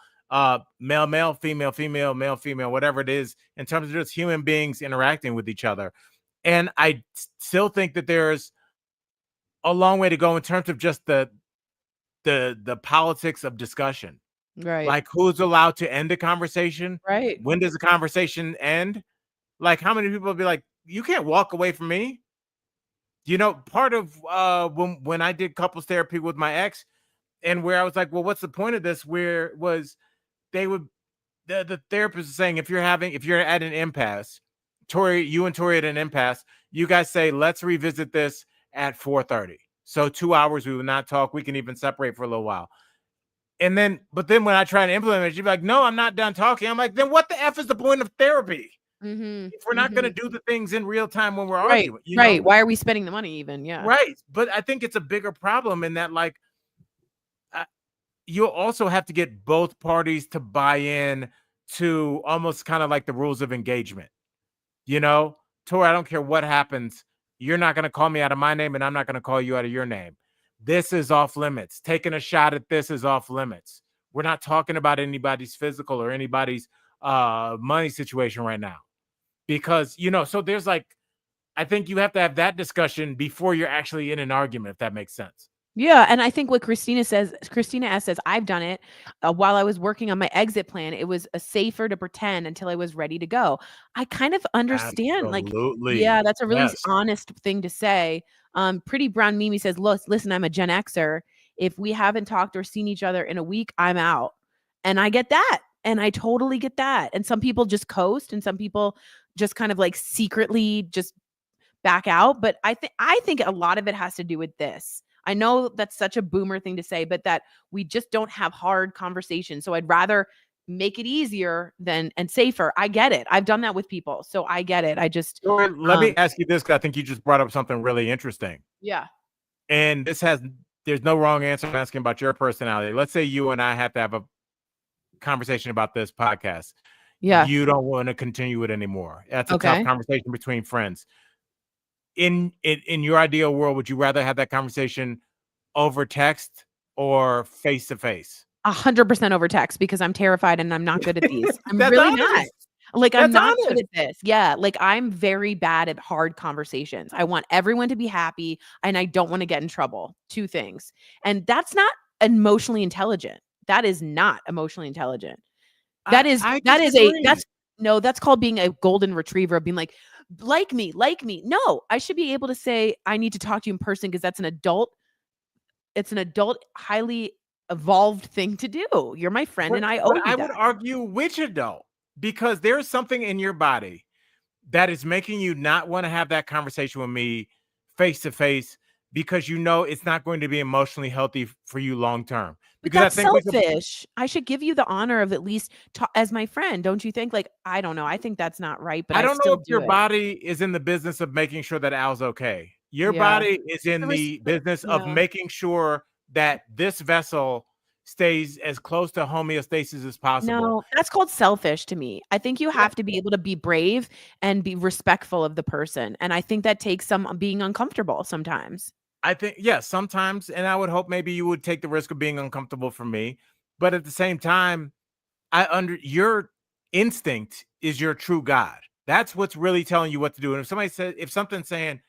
male, female, female, male, female, whatever it is, in terms of just human beings interacting with each other. And I still think that there's a long way to go in terms of just the politics of discussion. Right. Like who's allowed to end a conversation? Right. When does the conversation end? Like how many people will be like, you can't walk away from me? Part of when I did couples therapy with my ex, and where I was like, well, what's the point of this? Where was the therapist is saying, if you're at an impasse, you and Tori at an impasse, you guys say, let's revisit this at 4:30. So 2 hours we would not talk. We can even separate for a little while. But then when I try to implement it, she'd be like, no, I'm not done talking. I'm like, then what the F is the point of therapy? If we're not going to do the things in real time when we're arguing. Right. Why are we spending the money even? Yeah. Right. But I think it's a bigger problem in that, like, you'll also have to get both parties to buy in to almost kind of like the rules of engagement. Tori, I don't care what happens. You're not going to call me out of my name, and I'm not going to call you out of your name. This is off limits. Taking a shot at this is off limits, We're not talking about anybody's physical or anybody's money situation right now. Because, so there's like, I think you have to have that discussion before you're actually in an argument, if that makes sense. Yeah, and I think what Christina S says, I've done it while I was working on my exit plan. It was safer to pretend until I was ready to go. I kind of understand. Like, yeah, Absolutely. that's a really Yes. honest thing to say. Pretty Brown Mimi says, listen, I'm a Gen Xer. If we haven't talked or seen each other in a week, I'm out. And I get that. And I totally get that. And some people just coast, and some people just kind of like secretly just back out. But I think a lot of it has to do with this. I know that's such a boomer thing to say, but that we just don't have hard conversations. So I'd rather make it easier and safer. I get it. I've done that with people. So I get it. I just let me ask you this, because I think you just brought up something really interesting. Yeah. And there's no wrong answer. I'm asking about your personality. Let's say you and I have to have a conversation about this podcast. Yeah. You don't want to continue it anymore. That's a tough conversation between friends. In your ideal world, would you rather have that conversation over text or face to face? 100% over text, because I'm terrified and I'm not good at these. I'm That's really honest. not. Like, I'm That's not good honest. at this. Yeah. Like, I'm very bad at hard conversations. I want everyone to be happy, and I don't want to get in trouble. Two things. And that's not emotionally intelligent. That is not emotionally intelligent. That's called being a golden retriever, being like me. No, I should be able to say, I need to talk to you in person, because that's an adult. It's an adult, highly evolved thing to do. You're my friend, and I owe you that. Would argue which adult, because there's something in your body that is making you not want to have that conversation with me face to face, because it's not going to be emotionally healthy for you long term. But Because that's selfish. I should give you the honor of at least as my friend, don't you think? Like, I don't know. I think that's not right, but I don't know if your it. body is in the business of making sure that Al's okay. Your body is in the business of making sure that this vessel stays as close to homeostasis as possible. No, that's called selfish to me. I think you have to be able to be brave and be respectful of the person. And I think that takes some being uncomfortable sometimes. I think, yes, sometimes. And I would hope maybe you would take the risk of being uncomfortable for me. But at the same time, your instinct is your true God. That's what's really telling you what to do. And if something's saying,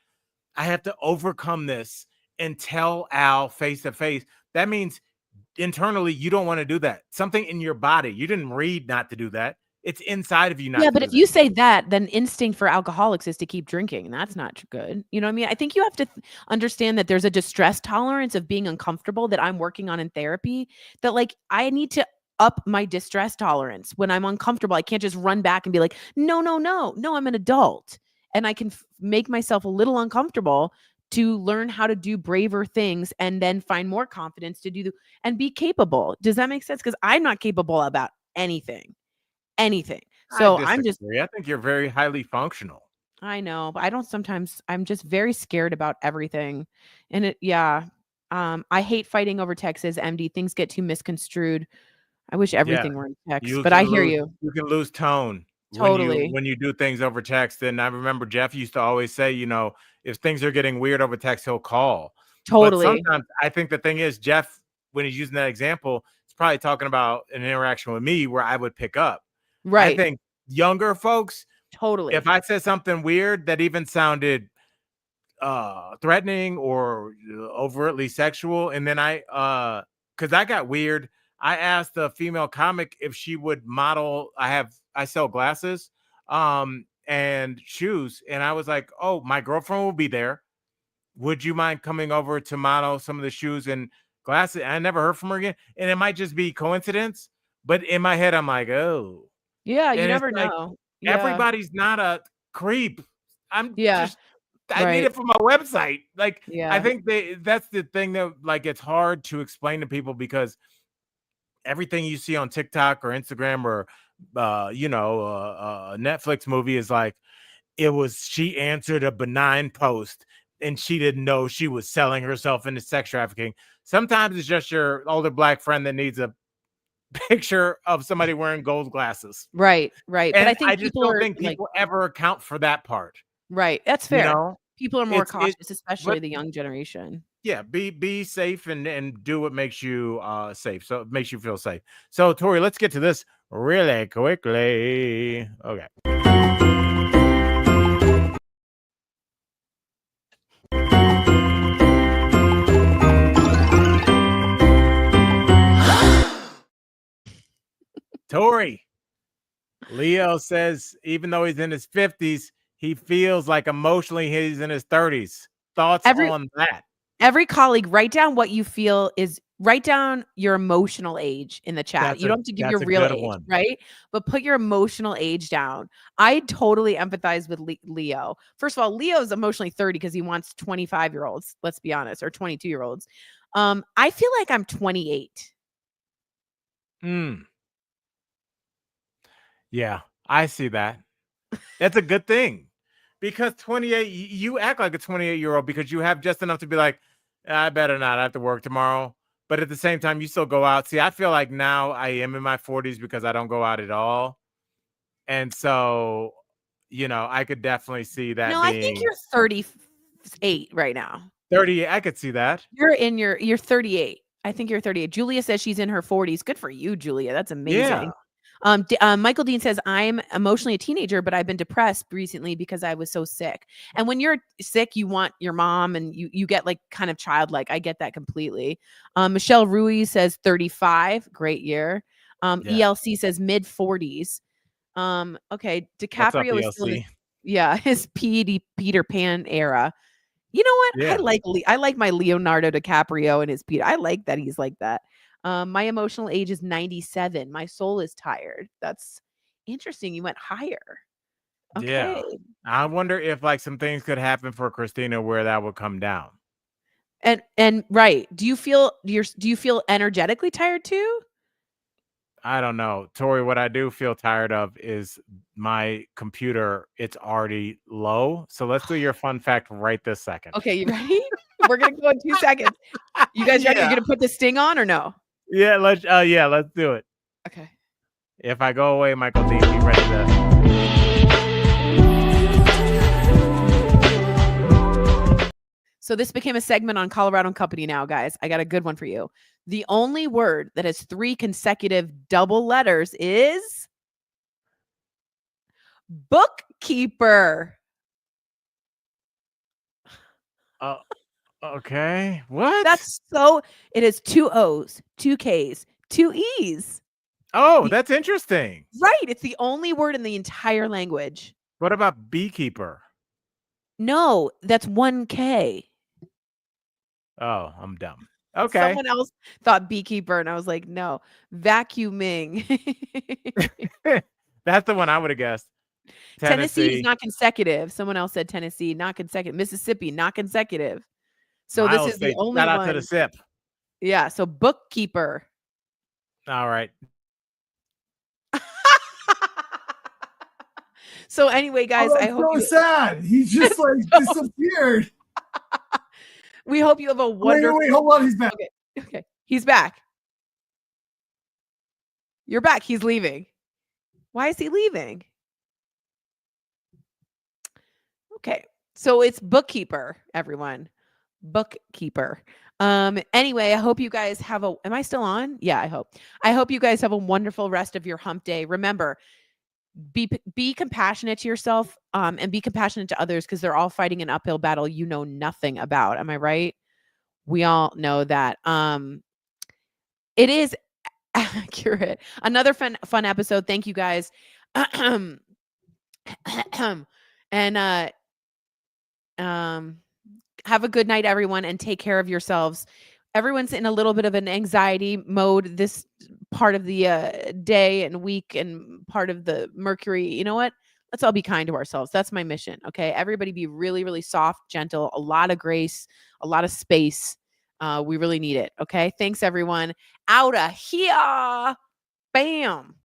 I have to overcome this and tell Al face to face, that means internally you don't want to do that. Something in your body, you didn't read not to do that. It's inside of you not. Yeah, but if you say that, then instinct for alcoholics is to keep drinking, and that's not good. You know what I mean? I think you have to understand that there's a distress tolerance of being uncomfortable that I'm working on in therapy, that like I need to up my distress tolerance when I'm uncomfortable. I can't just run back and be like, no, I'm an adult, and I can make myself a little uncomfortable to learn how to do braver things, and then find more confidence to do and be capable. Does that make sense? Because I'm not capable about anything. So I think you're very highly functional. I know, but I'm just very scared about everything. And I hate fighting over text, as MD. Things get too misconstrued. I wish everything were in text, but I hear you. You can lose tone Totally when you do things over text. And I remember Jeff used to always say, if things are getting weird over text, he'll call. Totally. But sometimes I think the thing is, Jeff, when he's using that example, he's probably talking about an interaction with me where I would pick up. Right. I think younger folks, totally. If I said something weird that even sounded threatening or overtly sexual, and then because I got weird, I asked a female comic if she would model. I sell glasses and shoes, and I was like, oh, my girlfriend will be there. Would you mind coming over to model some of the shoes and glasses? And I never heard from her again, and it might just be coincidence, but in my head I'm like, oh. Yeah, you never know. Yeah. Everybody's not a creep. I need it for my website. Like, I think that's the thing that like it's hard to explain to people, because everything you see on TikTok or Instagram or a Netflix movie is like, she answered a benign post and she didn't know she was selling herself into sex trafficking. Sometimes it's just your older black friend that needs a picture of somebody wearing gold glasses. Right. And but I think don't think people ever account for that part. Right. That's fair. People are more cautious, especially the young generation. Yeah, be safe and do what makes you safe. So it makes you feel safe. So Tori, let's get to this really quickly. Okay. Tori, Leo says even though he's in his 50s, he feels like emotionally he's in his 30s. Thoughts on that? Every colleague, write down what you feel is. Write down your emotional age in the chat. You don't have to give your real age, right? But put your emotional age down. I totally empathize with Leo. First of all, Leo's emotionally 30 because he wants 25-year-olds, let's be honest, or 22-year-olds. I feel like I'm 28. Yeah, I see that. That's a good thing. Because 28, you act like a 28-year-old because you have just enough to be like, I better not, I have to work tomorrow. But at the same time, you still go out. See, I feel like now I am in my 40s because I don't go out at all. And so, I could definitely see that No, I think you're 38 right now. 38, I could see that. You're 38. I think you're 38. Julia says she's in her 40s. Good for you, Julia. That's amazing. Michael Dean says, I'm emotionally a teenager, but I've been depressed recently because I was so sick. And when you're sick, you want your mom and you get like kind of childlike. I get that completely. Michelle Ruiz says 35. Great year. ELC says mid 40s. Okay. DiCaprio is still his Peter Pan era. You know what? Yeah. I like my Leonardo DiCaprio and his Peter. I like that he's like that. My emotional age is 97. My soul is tired. That's interesting. You went higher. Okay. Yeah. I wonder if like some things could happen for Christina where that would come down. And right. Do you feel energetically tired too? I don't know. Tori, what I do feel tired of is my computer. It's already low. So let's do your fun fact right this second. Okay, you ready? We're going to go in 2 seconds. You guys ready? You're going to put the sting on or no? Yeah, let's do it. Okay. If I go away, Michael Dean, be ready to. So this became a segment on Colorado and Company now, guys. I got a good one for you. The only word that has 3 consecutive double letters is bookkeeper. Okay. What? It is 2 O's, 2 K's, 2 E's. Oh, that's interesting. Right. It's the only word in the entire language. What about beekeeper? No, that's 1 K. Oh, I'm dumb. Okay. Someone else thought beekeeper, and I was like, no, vacuuming. That's the one I would have guessed. Tennessee is not consecutive. Someone else said Tennessee, not consecutive. Mississippi, not consecutive. So Miles this is State. the only Shout one. out to the SIP. Yeah. So bookkeeper. All right. So anyway, guys, I hope sad. He just like disappeared. We hope you have a wonderful. Wait, hold on. He's back. Okay. He's back. You're back. He's leaving. Why is he leaving? Okay. So it's bookkeeper, everyone. Bookkeeper. Anyway, I hope you guys have am I still on? Yeah, I hope you guys have a wonderful rest of your hump day. Remember, be compassionate to yourself, and be compassionate to others because they're all fighting an uphill battle you know nothing about. Am I right? We all know that. It is accurate. Another fun episode. Thank you guys. And have a good night, everyone, and take care of yourselves. Everyone's in a little bit of an anxiety mode this part of the day and week and part of the Mercury. You know what? Let's all be kind to ourselves. That's my mission. Okay. Everybody be really, really soft, gentle, a lot of grace, a lot of space. We really need it. Okay. Thanks, everyone. Out of here. Bam.